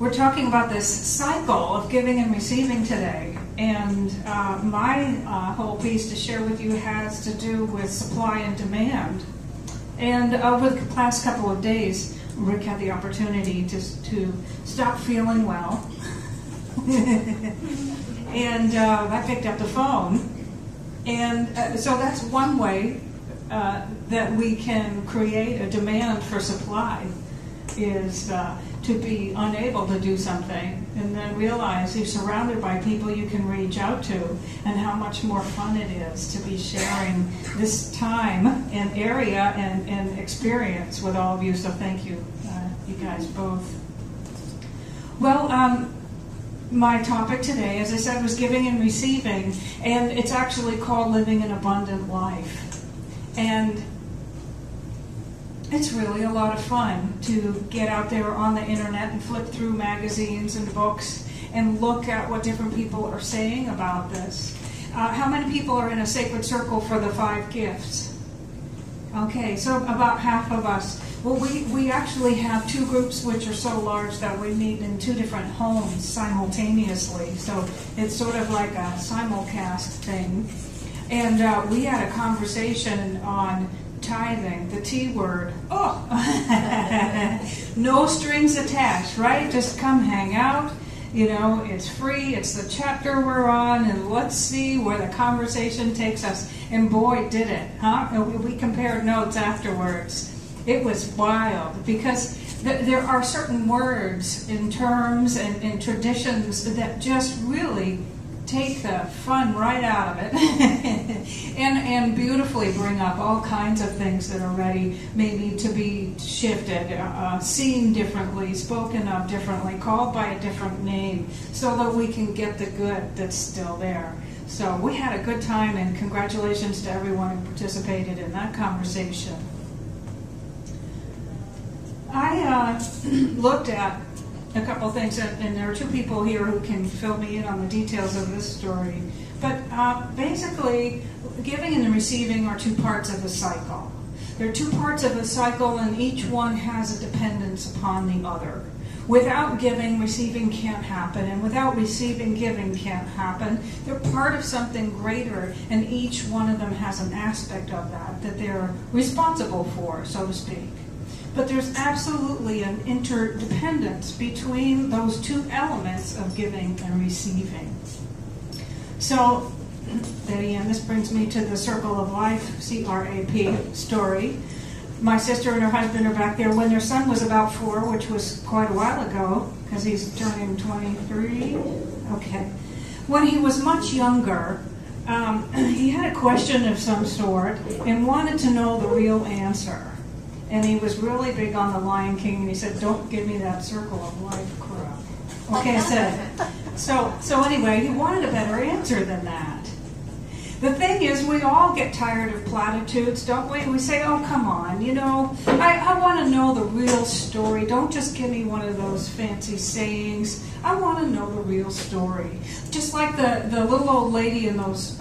We're talking about this cycle of giving and receiving today. And my whole piece to share with you has to do with supply and demand. And over the past couple of days, Rick had the opportunity to stop feeling well. And I picked up the phone. And so that's one way that we can create a demand for supply, is to be unable to do something and then realize you're surrounded by people you can reach out to, and how much more fun it is to be sharing this time and area and experience with all of you. So thank you, you guys both. Well, my topic today, as I said, was giving and receiving, and it's actually called Living an Abundant Life. And it's really a lot of fun to get out there on the internet and flip through magazines and books and look at what different people are saying about this. How many people are in a sacred circle for the 5 gifts? Okay, so about half of us. Well, we actually have 2 groups which are so large that we meet in 2 different homes simultaneously. So it's sort of like a simulcast thing. And we had a conversation on tithing, the T word. Oh, no strings attached, right? Just come hang out. You know, it's free. It's the chapter we're on, and let's see where the conversation takes us. And boy, did it, huh? And we compared notes afterwards. It was wild, because there are certain words and terms and traditions that just really take the fun right out of it and beautifully bring up all kinds of things that are ready maybe to be shifted, seen differently, spoken of differently, called by a different name, so that we can get the good that's still there. So we had a good time, and congratulations to everyone who participated in that conversation. I looked at a couple of things, and there are 2 people here who can fill me in on the details of this story. But basically, giving and receiving are 2 parts of a cycle. There are 2 parts of a cycle, and each one has a dependence upon the other. Without giving, receiving can't happen, and without receiving, giving can't happen. They're part of something greater, and each one of them has an aspect of that they're responsible for, so to speak. But there's absolutely an interdependence between those 2 elements of giving and receiving. So, Betty Ann, this brings me to the Circle of Life, CRAP, story. My sister and her husband are back there when their son was about 4, which was quite a while ago, because he's turning 23. Okay. When he was much younger, he had a question of some sort and wanted to know the real answer. And he was really big on the Lion King, and he said, "Don't give me that Circle of Life crap." Okay, I said. So anyway, he wanted a better answer than that. The thing is, we all get tired of platitudes, don't we? We say, "Oh, come on, you know, I want to know the real story. Don't just give me one of those fancy sayings. I want to know the real story." Just like the little old lady in those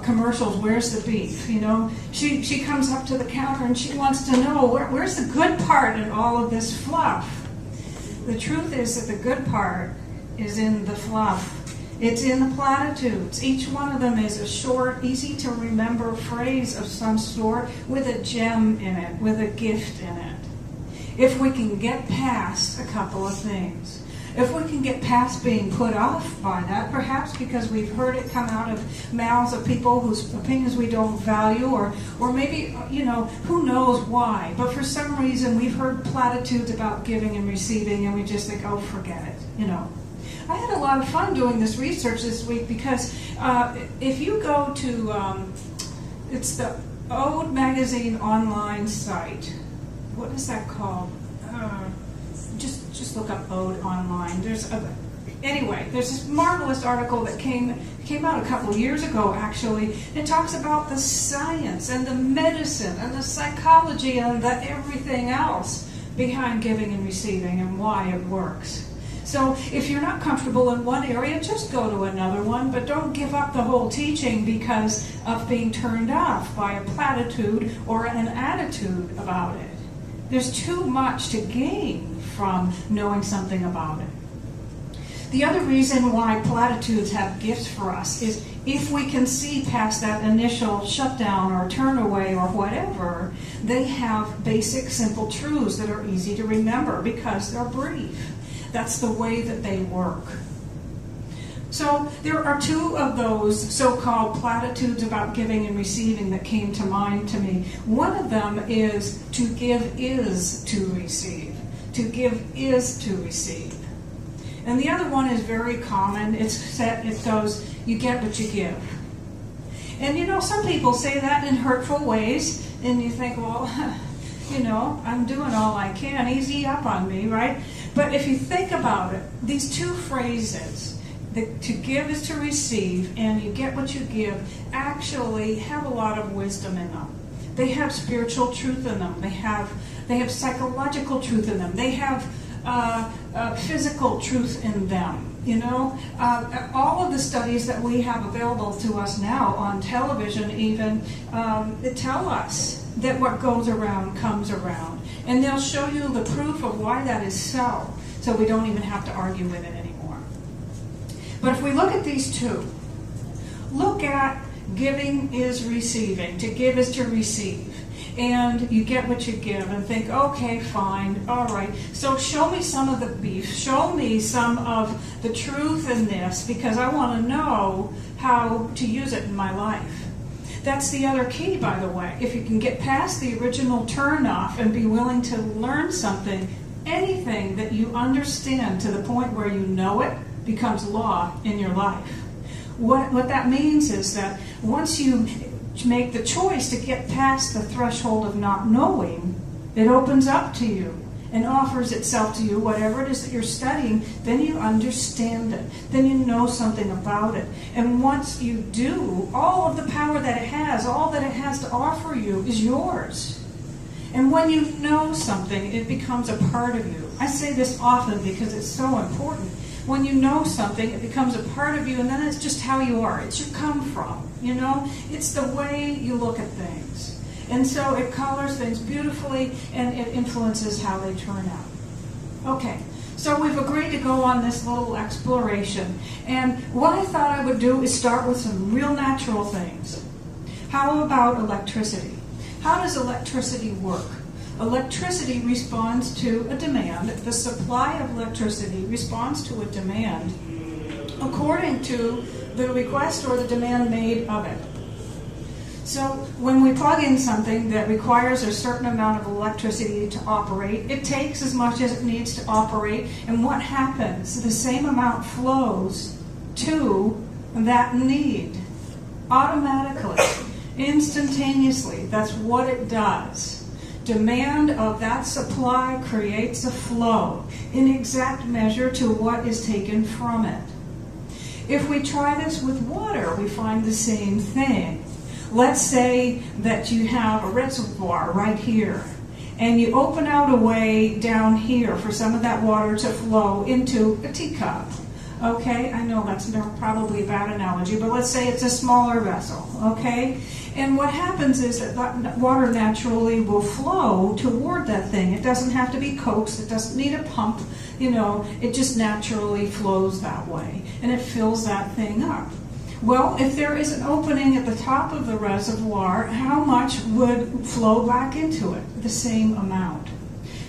commercials, "Where's the beef?" You know, she comes up to the counter and she wants to know, where's the good part in all of this fluff? The truth is that the good part is in the fluff. It's in the platitudes. Each one of them is a short, easy to remember phrase of some sort with a gem in it, with a gift in it. If we can get past a couple of things, if we can get past being put off by that, perhaps because we've heard it come out of mouths of people whose opinions we don't value, or maybe, you know, who knows why. But for some reason we've heard platitudes about giving and receiving, and we just think, oh, forget it, you know. I had a lot of fun doing this research this week, because if you go to, it's the Ode Magazine online site. What is that called? Just look up Ode online. There's this marvelous article that came out a couple of years ago, actually. It talks about the science and the medicine and the psychology and the everything else behind giving and receiving and why it works. So if you're not comfortable in one area, just go to another one, but don't give up the whole teaching because of being turned off by a platitude or an attitude about it. There's too much to gain from knowing something about it. The other reason why platitudes have gifts for us is if we can see past that initial shutdown or turn away or whatever, they have basic, simple truths that are easy to remember because they're brief. That's the way that they work. So there are two of those so-called platitudes about giving and receiving that came to mind to me. One of them is to give is to receive. To give is to receive. And the other one is very common. It goes, you get what you give. And you know, some people say that in hurtful ways, and you think, well, you know, I'm doing all I can. Easy up on me, right? But if you think about it, these two phrases, to give is to receive, and you get what you give, actually have a lot of wisdom in them. They have spiritual truth in them. They have psychological truth in them. They have physical truth in them. You know, all of the studies that we have available to us now on television even tell us that what goes around comes around. And they'll show you the proof of why that is so we don't even have to argue with it anymore. But if we look at these two, look at giving is receiving. To give is to receive. And you get what you give and think, okay, fine, all right. So show me some of the beef. Show me some of the truth in this because I want to know how to use it in my life. That's the other key, by the way. If you can get past the original turn-off and be willing to learn something, anything that you understand to the point where you know it becomes law in your life. What that means is that once you make the choice to get past the threshold of not knowing, it opens up to you and offers itself to you, whatever it is that you're studying, then you understand it. Then you know something about it. And once you do, all of the power that it has, all that it has to offer you is yours. And when you know something, it becomes a part of you. I say this often because it's so important. When you know something, it becomes a part of you, and then it's just how you are. It's your come from, you know? It's the way you look at things. And so it colors things beautifully, and it influences how they turn out. Okay, so we've agreed to go on this little exploration. And what I thought I would do is start with some real natural things. How about electricity? How does electricity work? Electricity responds to a demand. The supply of electricity responds to a demand according to the request or the demand made of it. So when we plug in something that requires a certain amount of electricity to operate, it takes as much as it needs to operate, and what happens? The same amount flows to that need automatically, instantaneously. That's what it does. Demand of that supply creates a flow in exact measure to what is taken from it. If we try this with water, we find the same thing. Let's say that you have a reservoir right here, and you open out a way down here for some of that water to flow into a teacup. Okay, I know that's probably a bad analogy, but let's say it's a smaller vessel, okay? And what happens is that water naturally will flow toward that thing. It doesn't have to be coaxed, it doesn't need a pump, you know, it just naturally flows that way, and it fills that thing up. Well, if there is an opening at the top of the reservoir, how much would flow back into it? The same amount.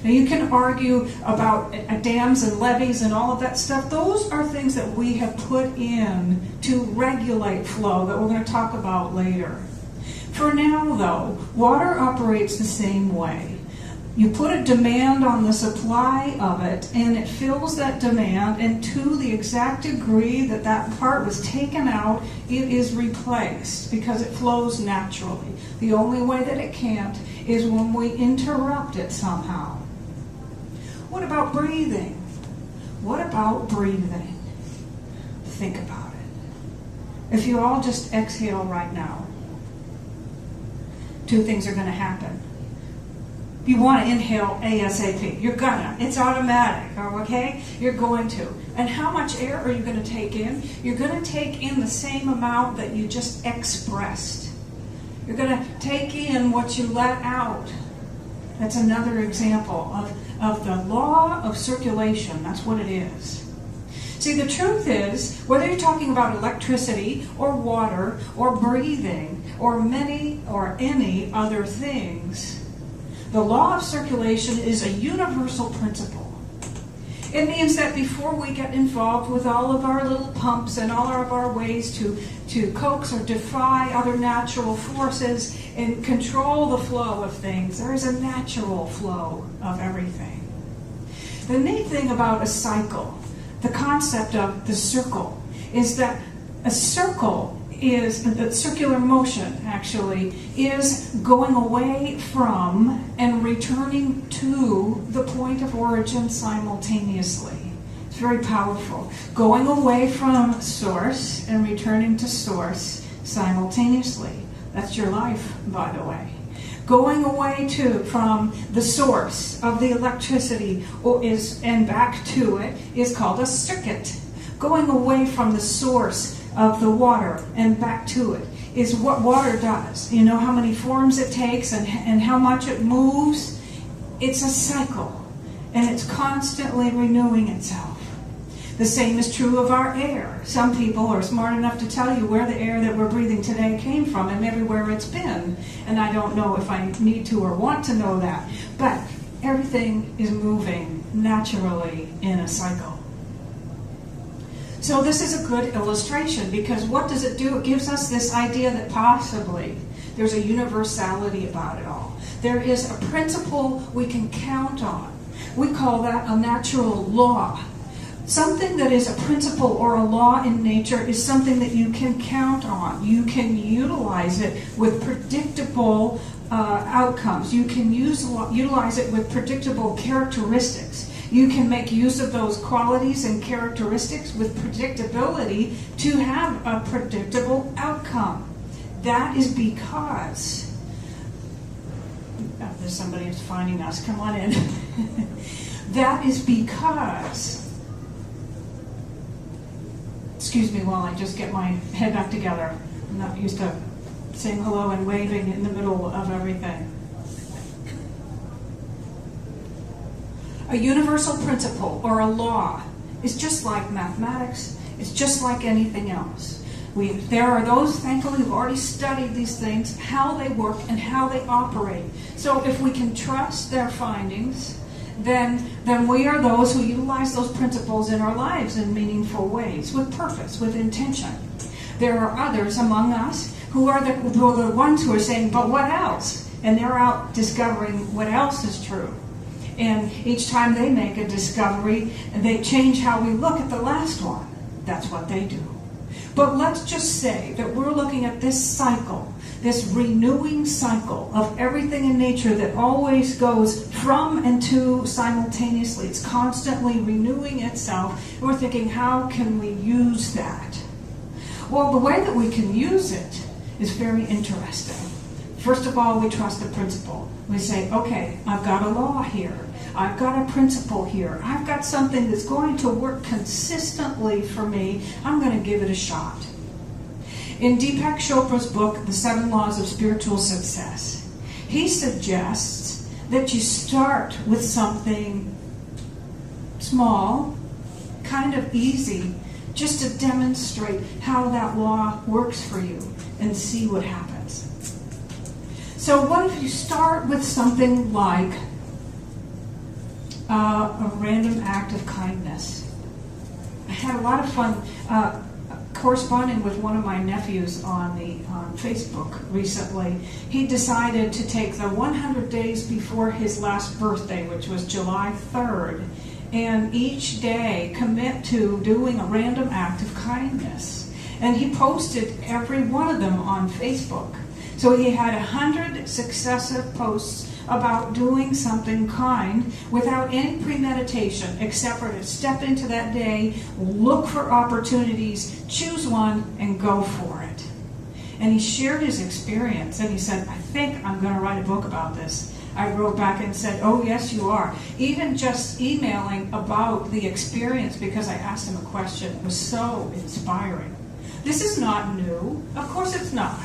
Now you can argue about dams and levees and all of that stuff. Those are things that we have put in to regulate flow that we're going to talk about later. For now, though, water operates the same way. You put a demand on the supply of it, and it fills that demand, and to the exact degree that that part was taken out, it is replaced because it flows naturally. The only way that it can't is when we interrupt it somehow. What about breathing? What about breathing? Think about it. If you all just exhale right now, two things are going to happen. You want to inhale ASAP. You're gonna. It's automatic, okay? You're going to. And how much air are you going to take in? You're going to take in the same amount that you just expressed. You're going to take in what you let out. That's another example of the law of circulation. That's what it is. See, the truth is, whether you're talking about electricity or water or breathing or any other things, the law of circulation is a universal principle. It means that before we get involved with all of our little pumps and all of our ways to coax or defy other natural forces and control the flow of things, there is a natural flow of everything. The neat thing about a cycle, the concept of the circle, is that a circle is, the circular motion actually, is going away from and returning to the point of origin simultaneously. It's very powerful. Going away from source and returning to source simultaneously. That's your life, by the way. Going away from the source of the electricity and back to it is called a circuit. Going away from the source of the water and back to it is what water does. You know how many forms it takes and how much it moves? It's a cycle, and it's constantly renewing itself. The same is true of our air. Some people are smart enough to tell you where the air that we're breathing today came from and everywhere it's been. And I don't know if I need to or want to know that. But everything is moving naturally in a cycle. So this is a good illustration, because what does it do? It gives us this idea that possibly there's a universality about it all. There is a principle we can count on. We call that a natural law. Something that is a principle or a law in nature is something that you can count on. You can utilize it with predictable outcomes. You can utilize it with predictable characteristics. You can make use of those qualities and characteristics with predictability to have a predictable outcome. That is because... there's somebody who's finding us. Come on in. That is because... Excuse me while I just get my head back together. I'm not used to saying hello and waving in the middle of everything. A universal principle or a law is just like mathematics. It's just like anything else. There are those, thankfully, who've already studied these things, how they work and how they operate. So if we can trust their findings, then we are those who utilize those principles in our lives in meaningful ways, with purpose, with intention. There are others among us who are the ones who are saying, but what else? And they're out discovering what else is true. And each time they make a discovery, they change how we look at the last one. That's what they do. But let's just say that we're looking at this cycle, this renewing cycle of everything in nature that always goes from and to simultaneously. It's constantly renewing itself. And we're thinking, how can we use that? Well, the way that we can use it is very interesting. First of all, we trust the principle. We say, okay, I've got a law here. I've got a principle here. I've got something that's going to work consistently for me. I'm going to give it a shot. In Deepak Chopra's book, The 7 Laws of Spiritual Success, he suggests that you start with something small, kind of easy, just to demonstrate how that law works for you and see what happens. So what if you start with something like a random act of kindness? I had a lot of fun corresponding with one of my nephews on Facebook recently. He decided to take the 100 days before his last birthday, which was July 3rd, and each day commit to doing a random act of kindness. And he posted every one of them on Facebook. So he had 100 successive posts about doing something kind without any premeditation, except for to step into that day, look for opportunities, choose one, and go for it. And he shared his experience, and he said, I think I'm going to write a book about this. I wrote back and said, oh, yes, you are. Even just emailing about the experience, because I asked him a question, was so inspiring. This is not new. Of course it's not.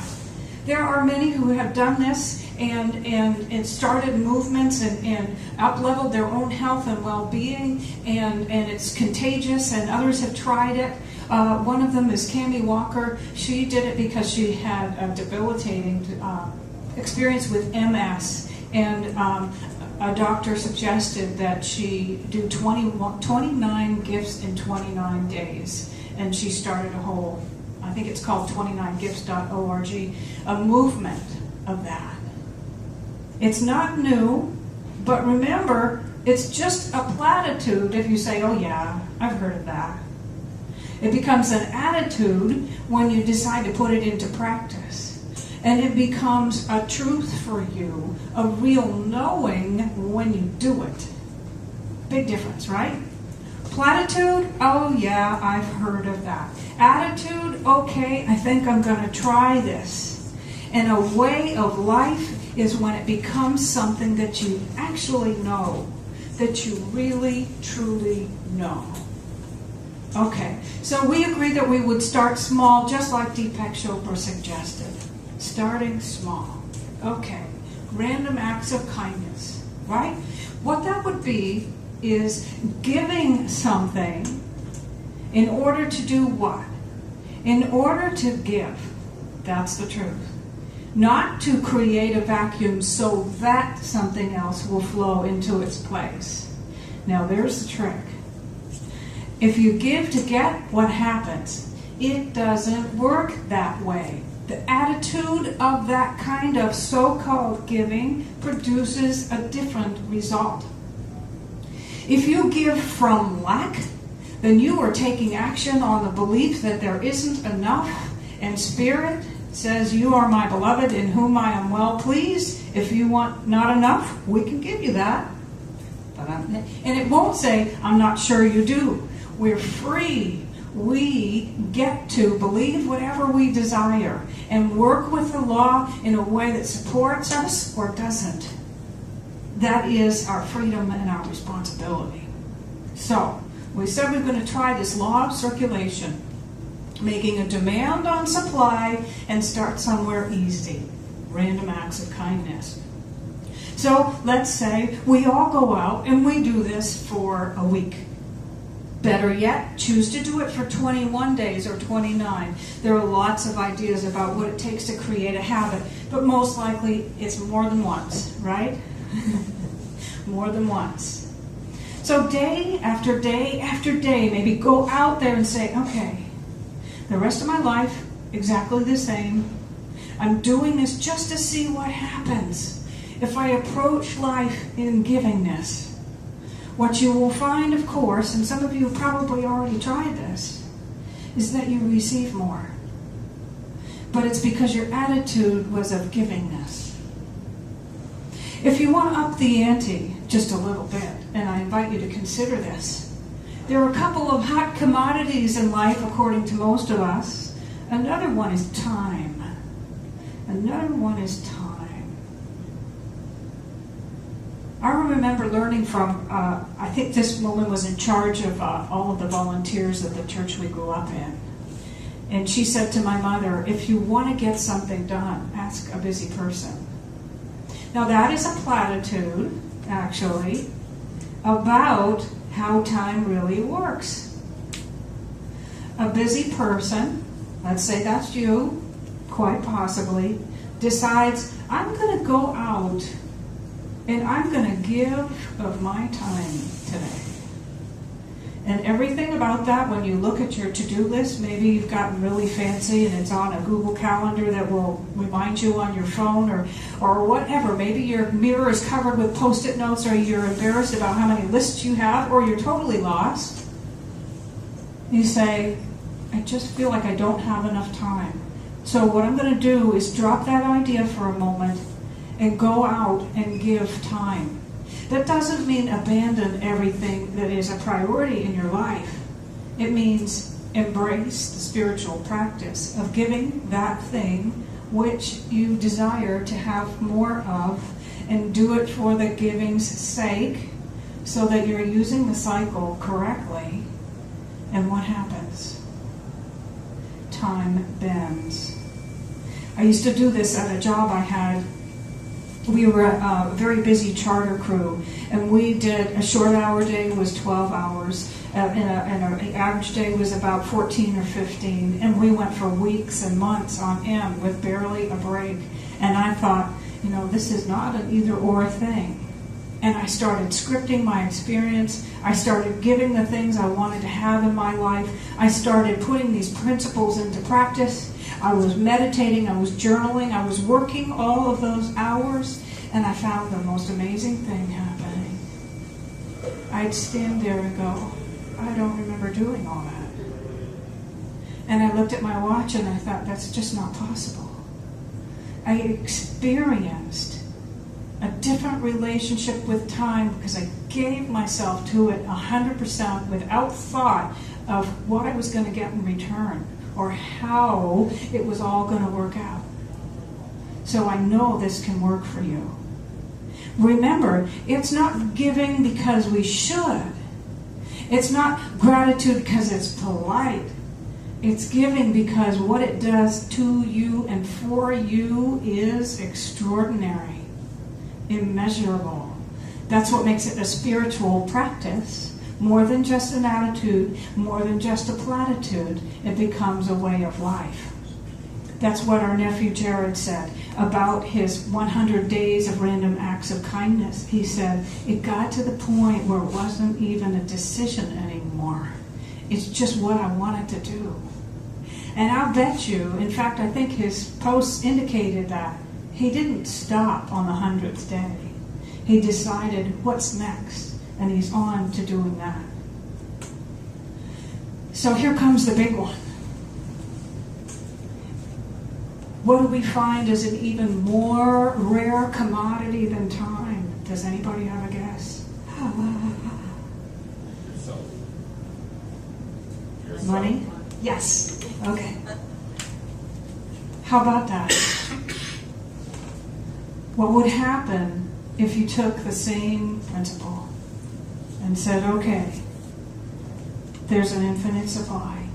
There are many who have done this, and it started movements and up-leveled their own health and well-being, and it's contagious, and others have tried it. One of them is Cammie Walker. She did it because she had a debilitating experience with MS, and a doctor suggested that she do 29 gifts in 29 days, and she started a whole, I think it's called 29gifts.org, a movement of that. It's not new, but remember, it's just a platitude if you say, oh yeah, I've heard of that. It becomes an attitude when you decide to put it into practice. And it becomes a truth for you, a real knowing when you do it. Big difference, right? Platitude, oh yeah, I've heard of that. Attitude, okay, I think I'm going to try this. And a way of life is when it becomes something that you actually know, that you really, truly know. Okay, so we agreed that we would start small, just like Deepak Chopra suggested. Starting small. Okay, random acts of kindness, right? What that would be is giving something in order to do what? In order to give. That's the truth. Not to create a vacuum so that something else will flow into its place. Now there's the trick. If you give to get, what happens? It doesn't work that way. The attitude of that kind of so-called giving produces a different result. If you give from lack, then you are taking action on the belief that there isn't enough, and Spirit says, you are my beloved in whom I am well pleased. If you want not enough, we can give you that. And it won't say, I'm not sure you do. We're free. We get to believe whatever we desire and work with the law in a way that supports us or doesn't. That is our freedom and our responsibility. So, we said we're going to try this law of circulation, making a demand on supply and start somewhere easy. Random acts of kindness. So, let's say we all go out and we do this for a week. Better yet, choose to do it for 21 days or 29. There are lots of ideas about what it takes to create a habit, but most likely it's more than once, right? More than once. So day after day after day, maybe go out there and say, okay, the rest of my life, exactly the same. I'm doing this just to see what happens if I approach life in givingness. What you will find, of course, and some of you have probably already tried this, is that you receive more. But it's because your attitude was of givingness. If you want to up the ante just a little bit, and I invite you to consider this, there are a couple of hot commodities in life, according to most of us. Another one is time. Another one is time. I remember learning from, I think this woman was in charge of all of the volunteers at the church we grew up in. And she said to my mother, if you want to get something done, ask a busy person. Now that is a platitude, actually, about how time really works. A busy person, let's say that's you, quite possibly, decides, I'm going to go out and I'm going to give of my time today. And everything about that, when you look at your to-do list, maybe you've gotten really fancy and it's on a Google Calendar that will remind you on your phone or whatever. Maybe your mirror is covered with Post-it notes, or you're embarrassed about how many lists you have, or you're totally lost. You say, I just feel like I don't have enough time. So what I'm going to do is drop that idea for a moment and go out and give time. That doesn't mean abandon everything that is a priority in your life. It means embrace the spiritual practice of giving that thing which you desire to have more of, and do it for the giving's sake, so that you're using the cycle correctly. And what happens? Time bends. I used to do this at a job I had we were a very busy charter crew, and we did a short hour day was 12 hours, and an average day was about 14 or 15, and we went for weeks and months on end with barely a break. And I thought, this is not an either-or thing. And I started scripting my experience. I started giving the things I wanted to have in my life. I started putting these principles into practice. I was meditating, I was journaling, I was working all of those hours, and I found the most amazing thing happening. I'd stand there and go, I don't remember doing all that. And I looked at my watch and I thought, that's just not possible. I experienced a different relationship with time because I gave myself to it 100% without thought of what I was going to get in return or how it was all going to work out. So I know this can work for you. Remember, it's not giving because we should. It's not gratitude because it's polite. It's giving because what it does to you and for you is extraordinary, immeasurable. That's what makes it a spiritual practice. More than just an attitude, more than just a platitude, it becomes a way of life. That's what our nephew Jared said about his 100 days of random acts of kindness. He said, it got to the point where it wasn't even a decision anymore. It's just what I wanted to do. And I'll bet you, in fact, I think his posts indicated that he didn't stop on the 100th day. He decided what's next, and he's on to doing that. So here comes the big one. What do we find is an even more rare commodity than time? Does anybody have a guess? Yourself. Money? Yes. Okay. How about that? What would happen if you took the same principle and said, okay, there's an infinite supply.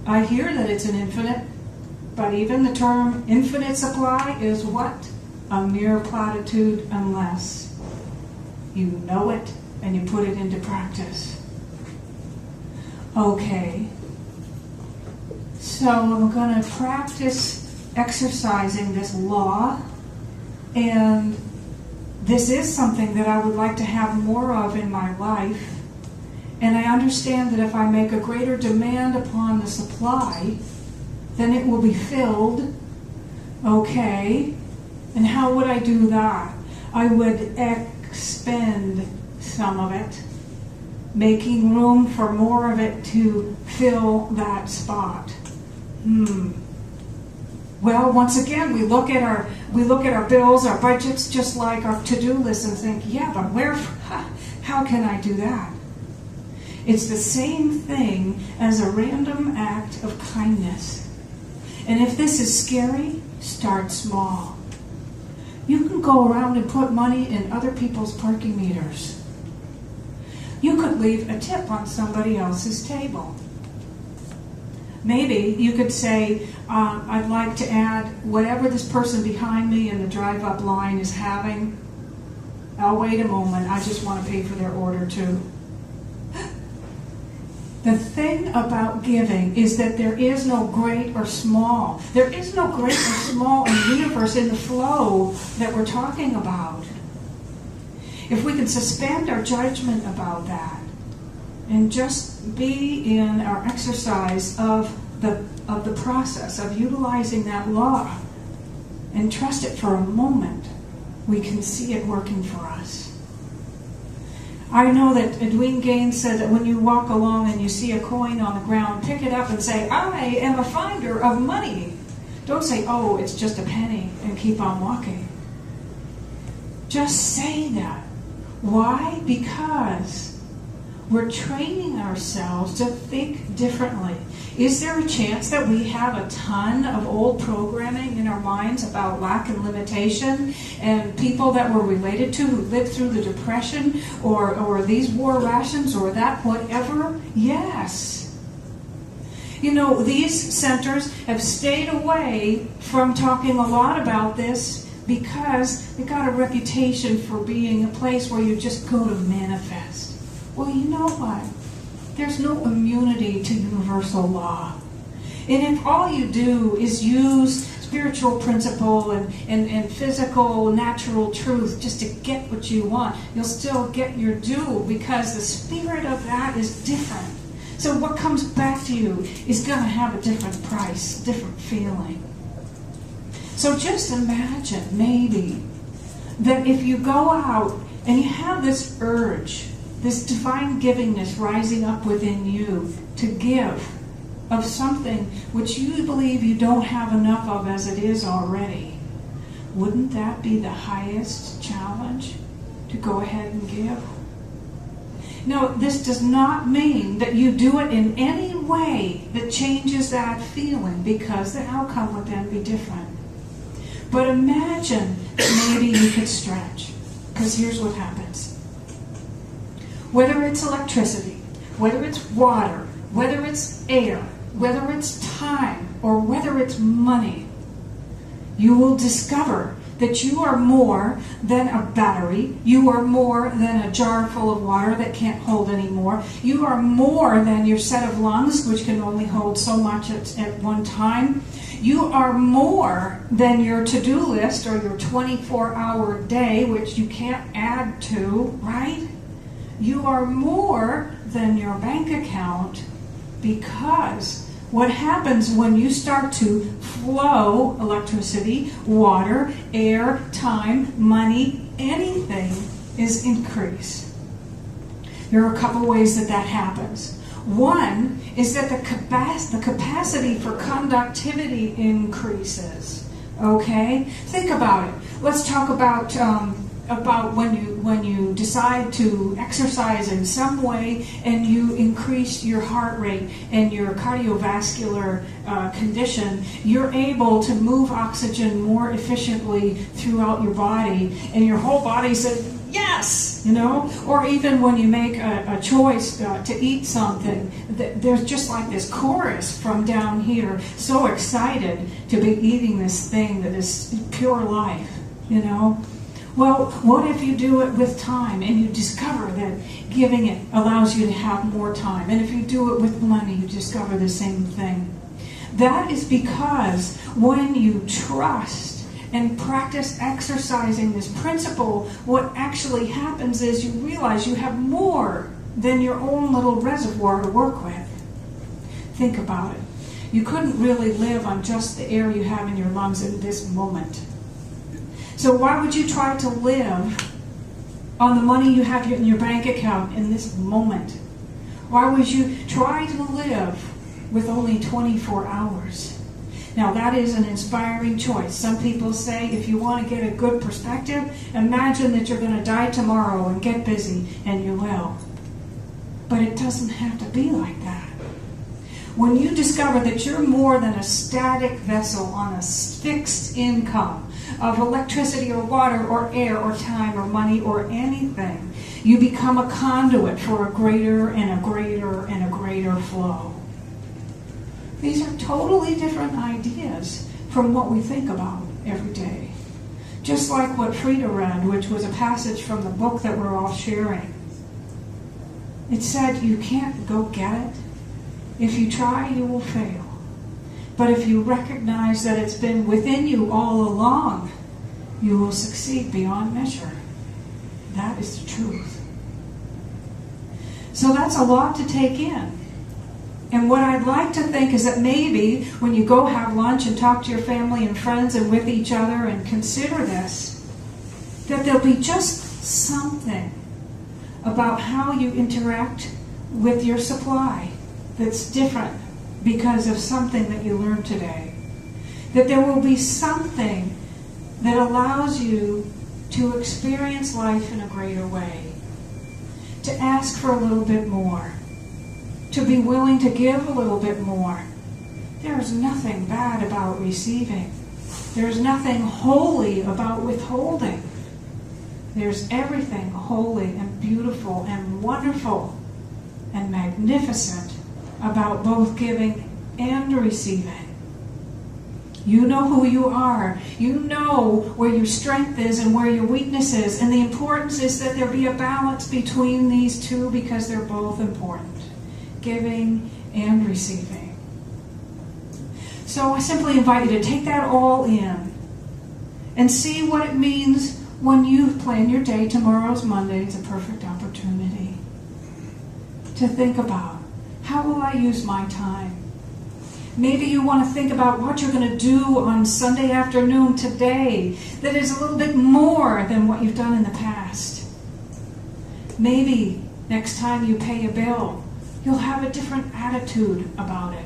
I hear that it's an infinite, but even the term infinite supply is what? A mere platitude unless you know it and you put it into practice. Okay. So I'm going to practice exercising this law, and this is something that I would like to have more of in my life. And I understand that if I make a greater demand upon the supply, then it will be filled. Okay. And how would I do that? I would expend some of it, making room for more of it to fill that spot. Well, once again, we look at our bills, our budgets, just like our to-do list, and think, yeah, but how can I do that? It's the same thing as a random act of kindness. And if this is scary, start small. You can go around and put money in other people's parking meters. You could leave a tip on somebody else's table. Maybe you could say, I'd like to add whatever this person behind me in the drive-up line is having. I'll wait a moment. I just want to pay for their order too. The thing about giving is that there is no great or small. There is no great or small in the universe in the flow that we're talking about. If we can suspend our judgment about that and just be in our exercise of the process of utilizing that law and trust it for a moment, we can see it working for us. I know that Edwin Gaines said that when you walk along and you see a coin on the ground, pick it up and say, I am a finder of money. Don't say, oh, it's just a penny, and keep on walking. Just say that. Why? Because we're training ourselves to think differently. Is there a chance that we have a ton of old programming in our minds about lack and limitation, and people that we're related to who lived through the Depression, or these war rations, or that whatever? Yes. You know, these centers have stayed away from talking a lot about this because they got a reputation for being a place where you just go to manifest. Well, you know what? There's no immunity to universal law. And if all you do is use spiritual principle and physical, natural truth just to get what you want, you'll still get your due, because the spirit of that is different. So what comes back to you is going to have a different price, different feeling. So just imagine, maybe, that if you go out and you have this urge, this divine givingness rising up within you to give of something which you believe you don't have enough of as it is already, wouldn't that be the highest challenge, to go ahead and give? Now, this does not mean that you do it in any way that changes that feeling, because the outcome would then be different. But imagine that maybe you could stretch, because here's what happens. Whether it's electricity, whether it's water, whether it's air, whether it's time, or whether it's money, you will discover that you are more than a battery. You are more than a jar full of water that can't hold any more. You are more than your set of lungs, which can only hold so much at one time. You are more than your to-do list or your 24-hour day, which you can't add to, right? You are more than your bank account, because what happens when you start to flow electricity, water, air, time, money, anything, is increase. There are a couple ways that happens. One is that the capacity for conductivity increases. Okay? Think about it. Let's talk about when you decide to exercise in some way and you increase your heart rate and your cardiovascular condition, you're able to move oxygen more efficiently throughout your body, and your whole body says, yes, or even when you make a choice to eat something, there's just like this chorus from down here, so excited to be eating this thing that is pure life, Well, what if you do it with time and you discover that giving it allows you to have more time? And if you do it with money, you discover the same thing. That is because when you trust and practice exercising this principle, what actually happens is you realize you have more than your own little reservoir to work with. Think about it. You couldn't really live on just the air you have in your lungs in this moment. So why would you try to live on the money you have in your bank account in this moment? Why would you try to live with only 24 hours? Now, that is an inspiring choice. Some people say, if you want to get a good perspective, imagine that you're going to die tomorrow and get busy, and you will. But it doesn't have to be like that. When you discover that you're more than a static vessel on a fixed income of electricity or water or air or time or money or anything, you become a conduit for a greater and a greater and a greater flow. These are totally different ideas from what we think about every day. Just like what Frida read, which was a passage from the book that we're all sharing. It said, you can't go get it. If you try, you will fail. But if you recognize that it's been within you all along, you will succeed beyond measure. That is the truth. So that's a lot to take in. And what I'd like to think is that maybe when you go have lunch and talk to your family and friends and with each other and consider this, that there'll be just something about how you interact with your supply that's different because of something that you learned today. That there will be something that allows you to experience life in a greater way. To ask for a little bit more. To be willing to give a little bit more. There's nothing bad about receiving. There's nothing holy about withholding. There's everything holy and beautiful and wonderful and magnificent about both giving and receiving. You know who you are. You know where your strength is and where your weakness is. And the importance is that there be a balance between these two because they're both important. Giving and receiving. So I simply invite you to take that all in and see what it means when you plan your day. Tomorrow's Monday. It's a perfect opportunity to think about, how will I use my time? Maybe you want to think about what you're going to do on Sunday afternoon today that is a little bit more than what you've done in the past. Maybe next time you pay a bill, you'll have a different attitude about it.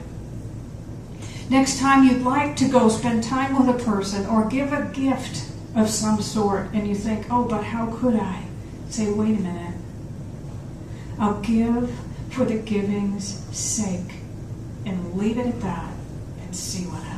Next time you'd like to go spend time with a person or give a gift of some sort and you think, oh, but how could I? Say, wait a minute. I'll give for the giving's sake and leave it at that and see what happens.